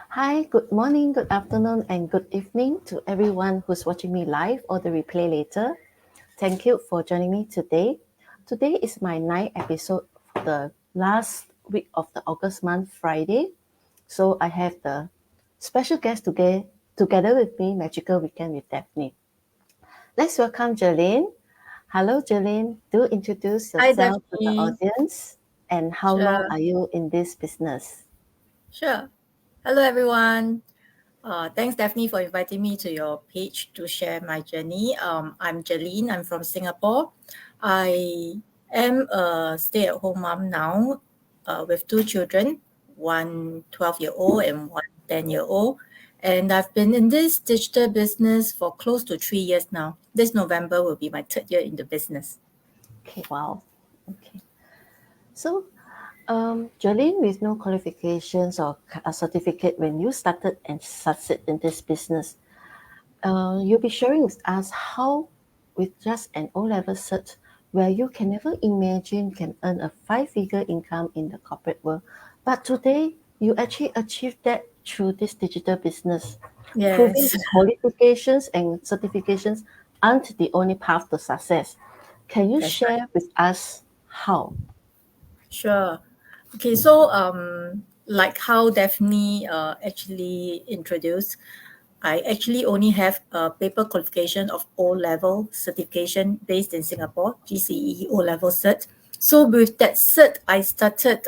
Hi, good morning, good afternoon, and good evening to everyone who's watching me live or the replay later. Thank you for joining me today. Today is my ninth episode for the last week of the August month, Friday. So I have the special guest together with me, Magical Weekend with Daphne. Let's welcome Jelyn. Hello, Jelyn. Do introduce Hi, yourself to the Daphne. audience and how long Sure, are you in this business? sure. Hello, everyone. Thanks, Daphne, for inviting me to your page to share my journey. I'm Jelyn. I'm from Singapore. I am a stay-at-home mom now with two children, one 12-year-old and one 10-year-old. And I've been in this digital business for close to 3 years now. This November will be my third year in the business. Okay, wow. Okay. So Jelyn, with no qualifications or a certificate when you started and succeed in this business, you'll be sharing with us how, with just an O-level cert, where you can never imagine can earn a five-figure income in the corporate world, but today you actually achieved that through this digital business, proving Yes, that qualifications and certifications aren't the only path to success. Can you that's right. share with us how? Sure. Okay, so like how Daphne actually introduced, I actually only have a paper qualification of O level certification based in Singapore, GCE O level cert. So with that cert, I started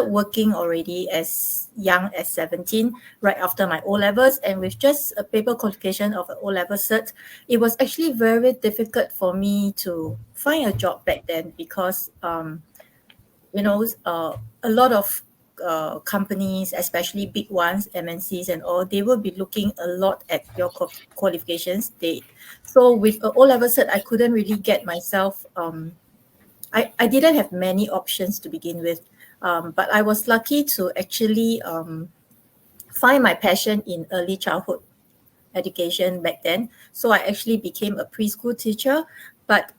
working already as young as 17, right after my O levels, and with just a paper qualification of an O level cert, it was actually very difficult for me to find a job back then because a lot of companies, especially big ones, MNCs and all, they will be looking a lot at your qualifications. So with a O level cert, I couldn't really get myself. I didn't have many options to begin with, but I was lucky to actually find my passion in early childhood education back then. So I actually became a preschool teacher. But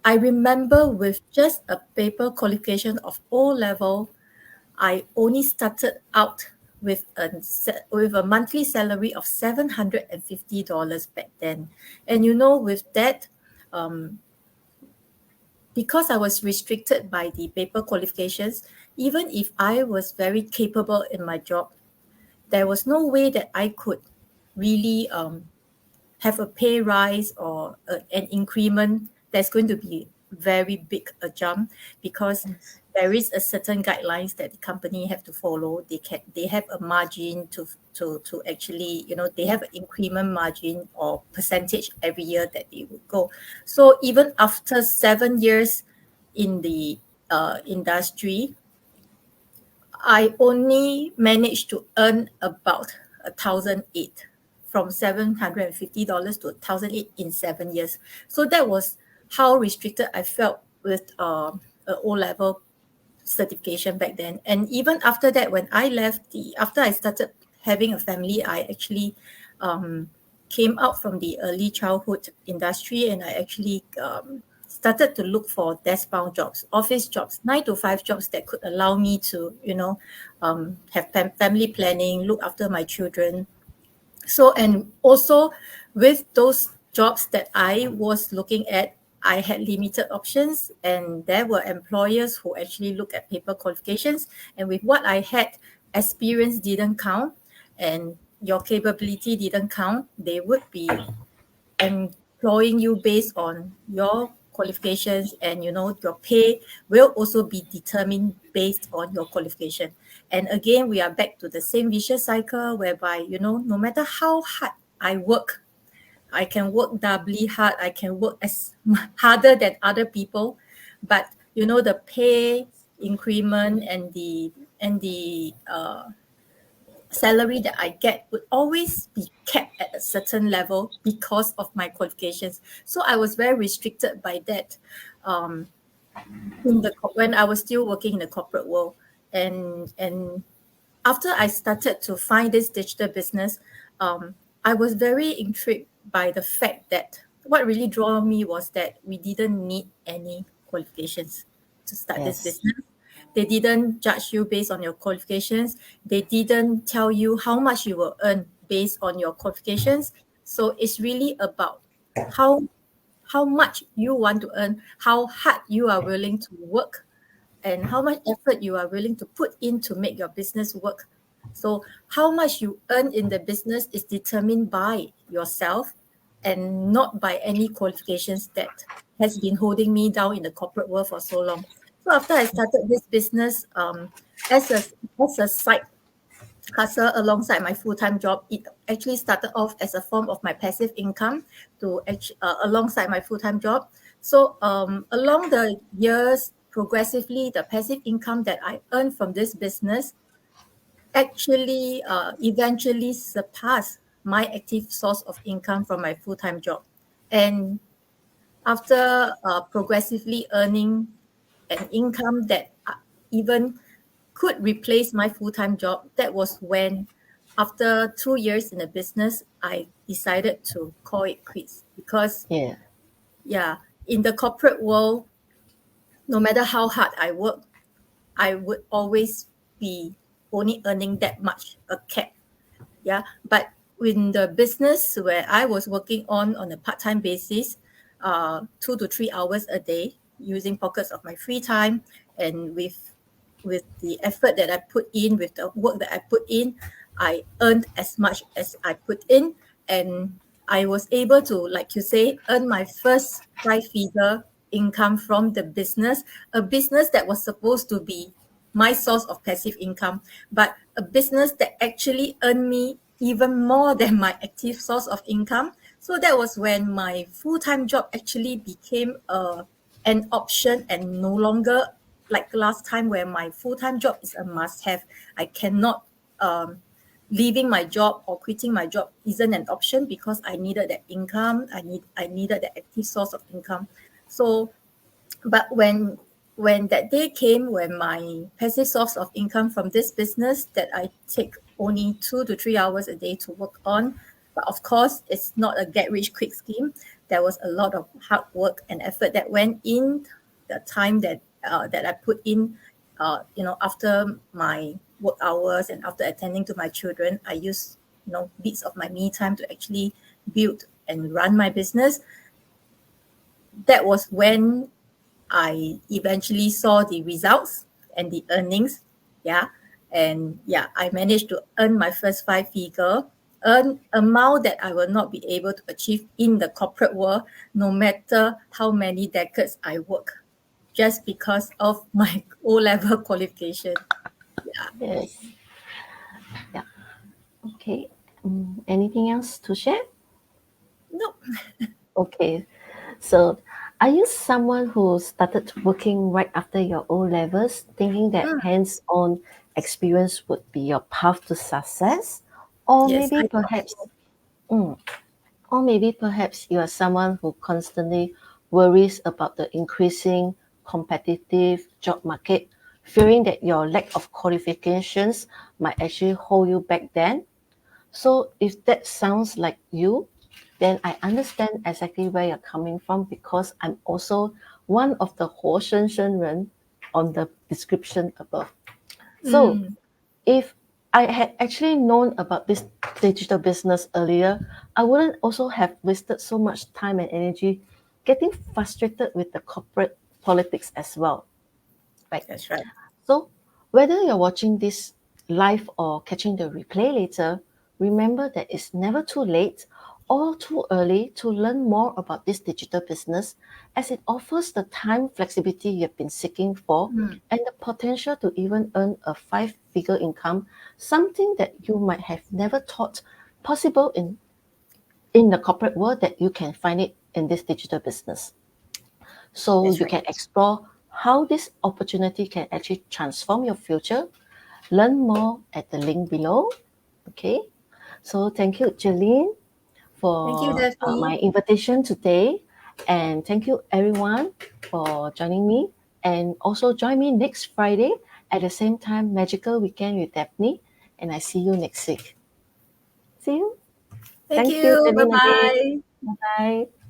I remember with just a paper qualification of O level, I only started out with a monthly salary of $750 back then. And with that, um, because I was restricted by the paper qualifications, even if I was very capable in my job, there was no way that I could really have a pay rise or an increment that's going to be very big a jump because Yes. there is a certain guidelines that the company have to follow. They have a margin to actually they have an increment margin or percentage every year that they would go. So even after 7 years in the industry, I only managed to earn about 1,008, from $750 to 1,008 in 7 years. So that was how restricted I felt with a O level certification back then. And even after that, after I started having a family, I actually came out from the early childhood industry, and I actually started to look for desk-bound jobs, office jobs, 9 to 5 jobs that could allow me to, have family planning, look after my children. So, and also with those jobs that I was looking at, I had limited options, and there were employers who actually look at paper qualifications. And with what I had, experience didn't count, and your capability didn't count. They would be employing you based on your qualifications, and your pay will also be determined based on your qualification. And again, we are back to the same vicious cycle whereby no matter how hard I work, I can work doubly hard, I can work as harder than other people, but the pay increment and the salary that I get would always be kept at a certain level because of my qualifications. So I was very restricted by that um, when I was still working in the corporate world. And after I started to find this digital business, I was very intrigued by the fact that what really drew me was that we didn't need any qualifications to start this Yes. business. They didn't judge you based on your qualifications. They didn't tell you how much you will earn based on your qualifications. So it's really about how how much you want to earn, how hard you are willing to work, and how much effort you are willing to put in to make your business work. So, how much you earn in the business is determined by yourself and not by any qualifications that has been holding me down in the corporate world for so long. So, after I started this business as a as a side hustle alongside my full-time job, it actually started off as a form of my passive income alongside my full-time job. So along the years, progressively, the passive income that I earned from this business actually eventually surpassed my active source of income from my full-time job. And after progressively earning an income that even could replace my full-time job, that was when, after 2 years in the business, I decided to call it quits. Because Yeah. yeah, in the corporate world, no matter how hard I work, I would always be only earning that much, a cap. Yeah, but in the business where I was working on a part-time basis, 2 to 3 hours a day, using pockets of my free time, and with the effort that I put in, with the work that I put in, I earned as much as I put in, and I was able to, like you say, earn my first five-figure income from the business, a business that was supposed to be my source of passive income, but a business that actually earned me even more than my active source of income. So that was when my full-time job actually became an option, and no longer like last time where my full-time job is a must-have. I cannot leaving my job or quitting my job isn't an option, because I needed that income. I needed that active source of income. So but when that day came, when my passive source of income from this business that I take only 2 to 3 hours a day to work on, but of course it's not a get rich quick scheme. There was a lot of hard work and effort that went in, the time that I put in. After my work hours and after attending to my children, I use bits of my me time to actually build and run my business. That was when I eventually saw the results and the earnings. Yeah. And yeah, I managed to earn my first five-figure, earn amount that I will not be able to achieve in the corporate world, no matter how many decades I work, just because of my O-level qualification. Yeah. Yes. Yeah. Okay. Anything else to share? No. Okay. So, are you someone who started working right after your O levels, thinking that Mm, hands on experience would be your path to success? Or yes, maybe I thought perhaps, so. mm, or maybe perhaps you are someone who constantly worries about the increasing competitive job market, fearing that your lack of qualifications might actually hold you back then. So if that sounds like you, then I understand exactly where you're coming from, because I'm also one of the Hou Shen Shen Ren on the description above. So Mm, if I had actually known about this digital business earlier, I wouldn't also have wasted so much time and energy getting frustrated with the corporate politics as well, right? that's right. So, whether you're watching this live or catching the replay later, remember that it's never too late or too early to learn more about this digital business, as it offers the time flexibility you've been seeking for Mm, and the potential to even earn a five-figure income, something that you might have never thought possible in the corporate world, that you can find it in this digital business. So that's you right. can explore how this opportunity can actually transform your future. Learn more at the link below. Okay. So thank you, Jelyn, Thank you, for my Daphne. invitation today. And thank you, everyone, for joining me. And also join me next Friday at the same time, Magical Weekend with Daphne. And I see you next week. See you. Thank Thank you, you. Bye Jelyn, again. bye. Bye bye.